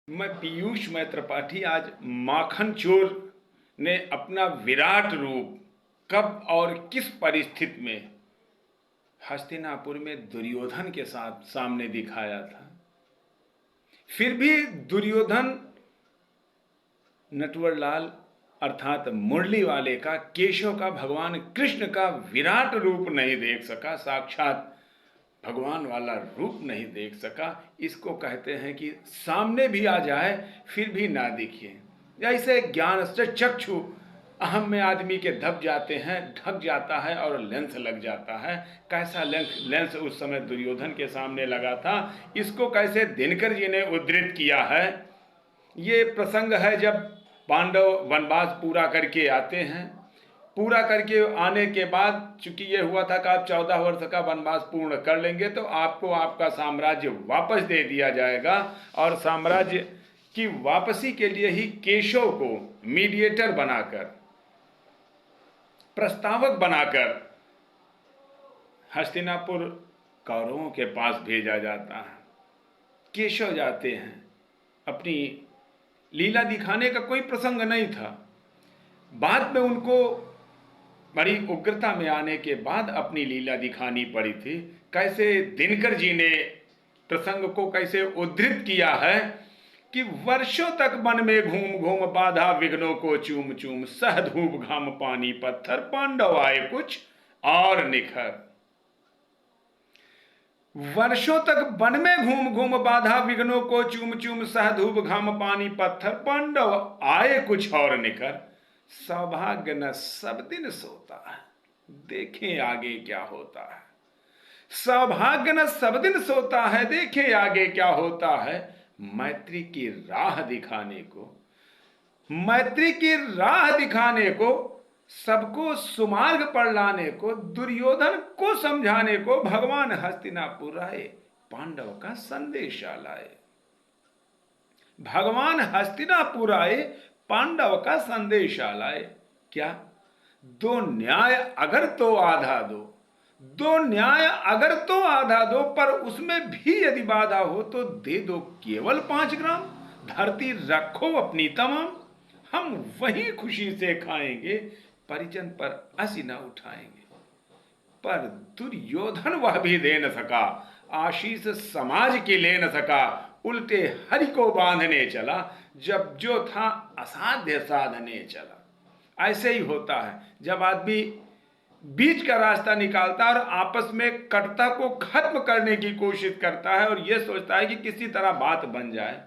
मैं पीयूष मैत्रपाठी आज माखन चोर ने अपना विराट रूप कब और किस परिस्थिति में हस्तिनापुर में दुर्योधन के साथ सामने दिखाया था। फिर भी दुर्योधन नटवरलाल अर्थात मुरली वाले का, केशव का, भगवान कृष्ण का विराट रूप नहीं देख सका, साक्षात भगवान वाला रूप नहीं देख सका। इसको कहते हैं कि सामने भी आ जाए फिर भी ना दिखे। जैसे ज्ञान से चक्षु अहम में आदमी के दब जाते हैं, ढक जाता है और लेंस लग जाता है। कैसा लेंस उस समय दुर्योधन के सामने लगा था, इसको कैसे दिनकर जी ने उद्धृत किया है। ये प्रसंग है जब पांडव वनवास पूरा करके आते हैं। पूरा करके आने के बाद चूंकि ये हुआ था कि आप 14 वर्ष का वनवास पूर्ण कर लेंगे तो आपको आपका साम्राज्य वापस दे दिया जाएगा। और साम्राज्य की वापसी के लिए ही केशव को मीडिएटर बनाकर, प्रस्तावक बनाकर हस्तिनापुर कौरवों के पास भेजा जाता है। केशव जाते हैं, अपनी लीला दिखाने का कोई प्रसंग नहीं था। बाद में उनको बड़ी उग्रता में आने के बाद अपनी लीला दिखानी पड़ी थी। कैसे दिनकर जी ने प्रसंग को कैसे उद्धृत किया है कि वर्षों तक वन में घूम घूम बाधा विघ्नों को चूम चूम, सह धूप घाम पानी पत्थर, पांडव आए कुछ और निखर। वर्षों तक वन में घूम घूम बाधा विघ्नों को चूम चूम, सह धूप घाम पानी पत्थर, पांडव आए कुछ और निखर। सौभाग्य न सब दिन सोता है, देखें आगे क्या होता है। सौभाग्य न सब दिन सोता है, देखें आगे क्या होता है। मैत्री की राह दिखाने को, मैत्री की राह दिखाने को, सबको सुमार्ग पर लाने को, दुर्योधन को समझाने को भगवान हस्तिनापुर आए, पांडव का संदेशा लाए। भगवान हस्तिनापुर आए, पांडव का संदेशा लाए। क्या? दो न्याय अगर तो आधा दो, दो न्याय अगर तो आधा दो, पर उसमें भी यदि बाधा हो तो दे दो केवल 5 ग्राम। धरती रखो अपनी तमाम, हम वही खुशी से खाएंगे, परिजन पर असी न उठाएंगे। पर दुर्योधन वह भी दे न सका, आशीष समाज की ले न सका, उल्टे हरि को बांधने चला, जब जो था असाध्य साधने चला। ऐसे ही होता है जब आदमी बीच का रास्ता निकालता है और आपस में कटता को खत्म करने की कोशिश करता है और यह सोचता है कि किसी तरह बात बन जाए,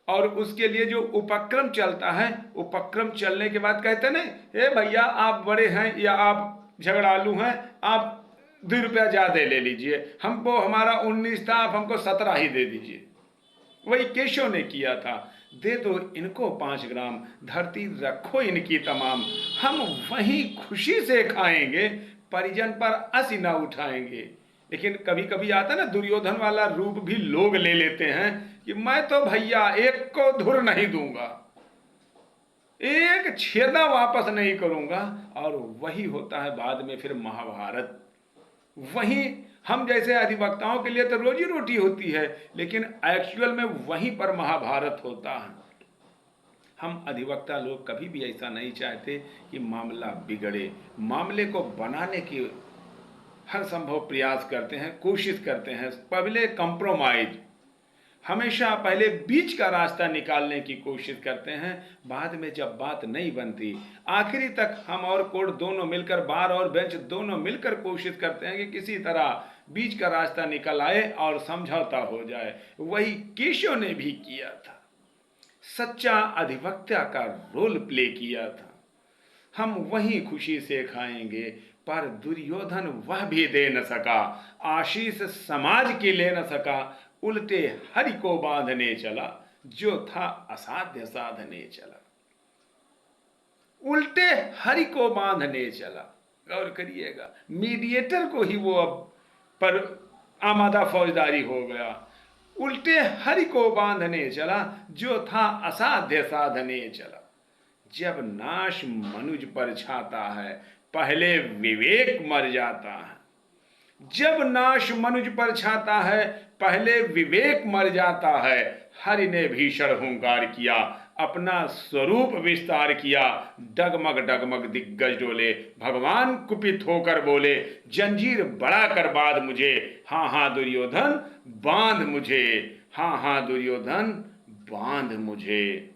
और उसके लिए जो उपक्रम चलता है, उपक्रम चलने के बाद कहते ना, हे भैया आप बड़े हैं या आप झगड़ालू हैं, आप 2 रुपया ज़्यादा ले लीजिए, हमको हमारा 19 था, आप हमको 17 ही दे दीजिए। वही केशव ने किया था, दे दो इनको 5 ग्राम, धरती रखो इनकी तमाम, हम वहीं खुशी से खाएंगे, परिजन पर असी न उठाएंगे। लेकिन कभी कभी आता ना दुर्योधन वाला रूप भी लोग ले लेते हैं कि मैं तो भैया एक को धुर नहीं दूंगा, एक छेदा वापस नहीं करूंगा। और वही होता है बाद में फिर महाभारत। वहीं हम जैसे अधिवक्ताओं के लिए तो रोजी रोटी होती है, लेकिन एक्चुअल में वहीं पर महाभारत होता है। हम अधिवक्ता लोग कभी भी ऐसा नहीं चाहते कि मामला बिगड़े, मामले को बनाने की हर संभव प्रयास करते हैं, कोशिश करते हैं। पहले कंप्रोमाइज, हमेशा पहले बीच का रास्ता निकालने की कोशिश करते हैं। बाद में जब बात नहीं बनती, आखिरी तक हम और कोर्ट दोनों मिलकर, बार और बेंच दोनों मिलकर कोशिश करते हैं कि किसी तरह बीच का रास्ता निकल आए और समझौता हो जाए। वही केशव ने भी किया था, सच्चा अधिवक्ता का रोल प्ले किया था। हम वही खुशी से खाएंगे, पर दुर्योधन वह भी दे न सका, आशीष समाज की ले न सका, उल्टे हरि को बांधने चला, जो था असाध्य साधने चला। उल्टे हरि को बांधने चला। गौर करिएगा, मीडिएटर को ही वो अब पर आमादा फौजदारी हो गया। उल्टे हरि को बांधने चला, जो था असाध्य साधने चला। जब नाश मनुज पर छाता है, पहले विवेक मर जाता है। जब नाश मनुज पर छाता है, पहले विवेक मर जाता है। हरि ने भीषण हुंकार किया, अपना स्वरूप विस्तार किया। डगमग डगमग दिग्गज डोले, भगवान कुपित होकर बोले, जंजीर बड़ा कर बांध मुझे, हाँ हाँ दुर्योधन बांध मुझे, हाँ हाँ दुर्योधन बांध मुझे।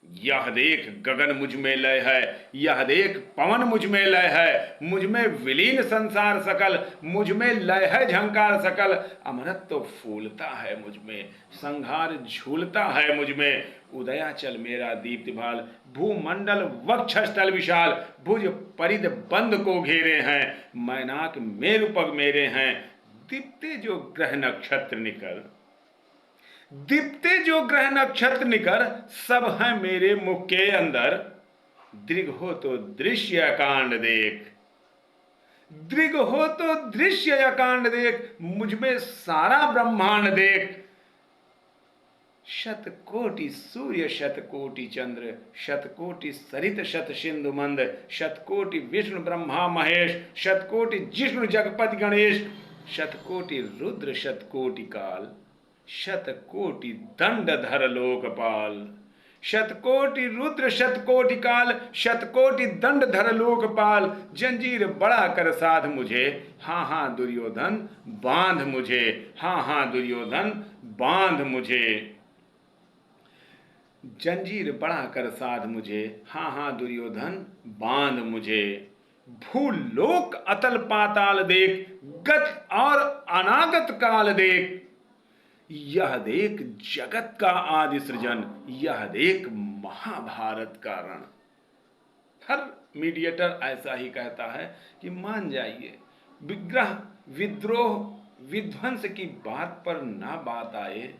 यह देख गगन मुझ में लय है, यह देख पवन मुझ में लय है, मुझ में विलीन संसार सकल, मुझ में लय है झंकार सकल। अमृत तो फूलता है मुझ में, संहार झूलता है मुझ में। उदयाचल मेरा दीप्ति भाल, भूमंडल वक्षस्थल विशाल, भुज परिध बंद को घेरे हैं, मैनाक मेरु पग मेरे हैं। दीप्ते जो ग्रह नक्षत्र निकर, दीप्ते जो ग्रह नक्षत्र निकर, सब हैं मेरे मुख के अंदर। दृग हो तो दृश्य अकांड देख, दृग हो तो दृश्य अकांड देख, मुझ में सारा ब्रह्मांड देख। शतकोटि सूर्य शतकोटि चंद्र, शतकोटि सरित शत सिंधु मंद, शतकोटि विष्णु ब्रह्मा महेश, शतकोटि जिष्णु जगपति गणेश, शतकोटि रुद्र शतकोटि काल, शतकोटि दंडधर लोकपाल। शतकोटि रुद्र शतकोटि काल, शतकोटि दंडधर लोकपाल। जंजीर बड़ा कर साध मुझे, हाँ हाँ दुर्योधन बांध मुझे, हाँ हाँ दुर्योधन बांध मुझे। जंजीर बड़ा कर साध मुझे, हाँ हाँ दुर्योधन बांध मुझे। भूलोक अतल पाताल देख, गत और अनागत काल देख। यह देख जगत का आदि सृजन, यह देख महाभारत का रण। हर मीडिएटर ऐसा ही कहता है कि मान जाइए, विग्रह विद्रोह विध्वंस की बात पर ना बात आए।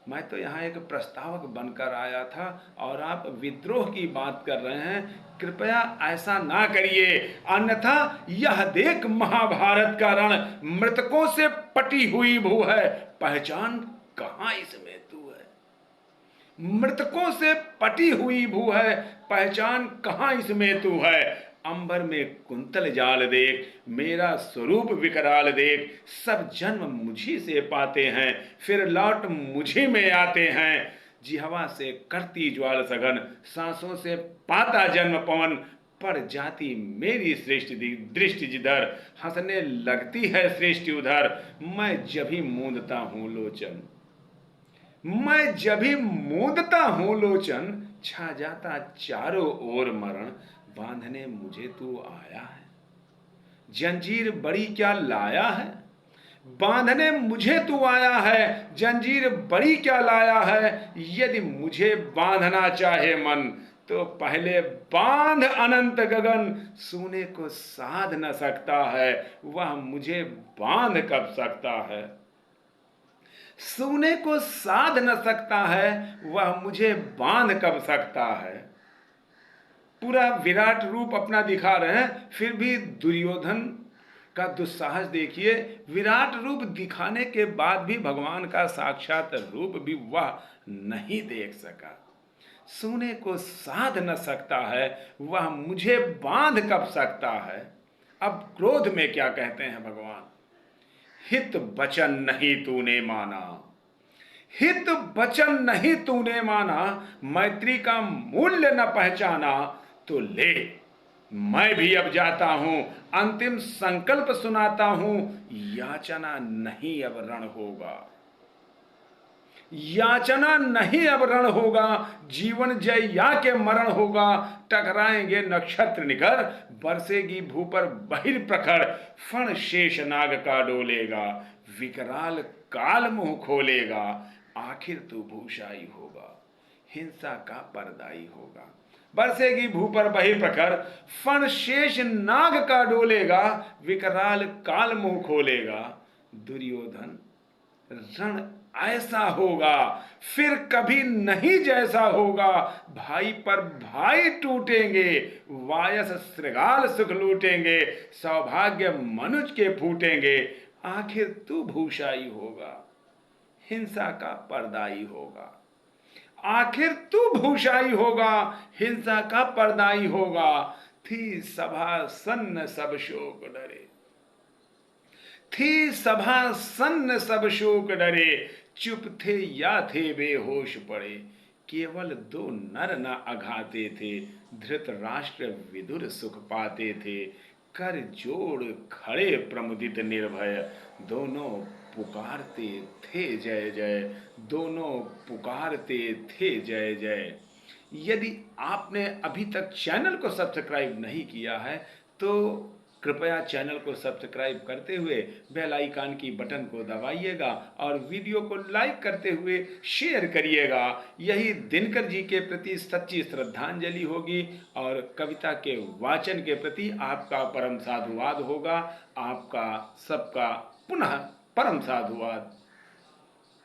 मैं तो यहाँ एक प्रस्तावक बनकर आया था और आप विद्रोह की बात कर रहे हैं। कृपया ऐसा ना करिए, अन्यथा यह देख महाभारत का रण, मृतकों से पटी हुई भू है, पहचान कहाँ इसमें तू है। मृतकों से पटी हुई भू है, पहचान कहाँ इसमें तू है। अंबर में कुंतल जाल देख, मेरा स्वरूप विकराल देख। सब जन्म मुझी से पाते हैं, फिर लौट मुझी में आते हैं। जिहवा से करती ज्वाल सघन, सांसों से पाता जन्म पवन। पड़ जाती मेरी सृष्टि दृष्टि जिधर, हंसने लगती है सृष्टि उधर। मैं जब ही मूंदता हूँ लोचन, मैं जब ही मूंदता हूँ लोचन, छा जाता चारों ओर मरण। बांधने मुझे तू आया है, जंजीर बड़ी क्या लाया है। बांधने मुझे तू आया है, जंजीर बड़ी क्या लाया है। यदि मुझे बांधना चाहे मन, तो पहले बांध अनंत गगन। सोने को साध न सकता है, वह मुझे बांध कब सकता है। सोने को साध न सकता है, वह मुझे बांध कब सकता है। पूरा विराट रूप अपना दिखा रहे हैं, फिर भी दुर्योधन का दुस्साहस देखिए। विराट रूप दिखाने के बाद भी भगवान का साक्षात रूप भी वह नहीं देख सका। सोने को साध न सकता है, वह मुझे बांध कब सकता है। अब क्रोध में क्या कहते हैं भगवान, हित वचन नहीं तूने माना, हित वचन नहीं तूने माना। मैत्री का मूल्य न पहचाना, तो ले मैं भी अब जाता हूं, अंतिम संकल्प सुनाता हूं। याचना नहीं अब रण होगा, याचना नहीं अब रण होगा। जीवन जय या के मरण होगा। टकराएंगे नक्षत्र निकर, बरसेगी भू पर बहिर्प्रखर। फण शेष नाग का डोलेगा, विकराल काल मुंह खोलेगा। आखिर तू भूषाई होगा, हिंसा का परदाई होगा। बरसेगी भू पर बहिर्प्रखर, फण शेष नाग का डोलेगा, विकराल काल मुंह खोलेगा। दुर्योधन रण ऐसा होगा, फिर कभी नहीं जैसा होगा। भाई पर भाई टूटेंगे, वायस श्रृगाल सुख लूटेंगे। सौभाग्य मनुज के फूटेंगे, आखिर तू भूषाई होगा, हिंसा का परदाई होगा। आखिर तू भूषाई होगा, हिंसा का परदाई होगा। थी सभा सन्न सब शोक डरे, थी सभा सन्न सब शोक डरे, चुप थे या थे बेहोश पड़े। केवल दो नर न अघाते थे, धृतराष्ट्र विदुर सुख पाते थे। कर जोड़ खड़े प्रमुदित निर्भय, दोनों पुकारते थे जय जय, दोनों पुकारते थे जय जय। यदि आपने अभी तक चैनल को सब्सक्राइब नहीं किया है तो कृपया चैनल को सब्सक्राइब करते हुए बेल आइकन की बटन को दबाइएगा और वीडियो को लाइक करते हुए शेयर करिएगा। यही दिनकर जी के प्रति सच्ची श्रद्धांजलि होगी और कविता के वाचन के प्रति आपका परम साधुवाद होगा। आपका सबका पुनः परम साधुवाद।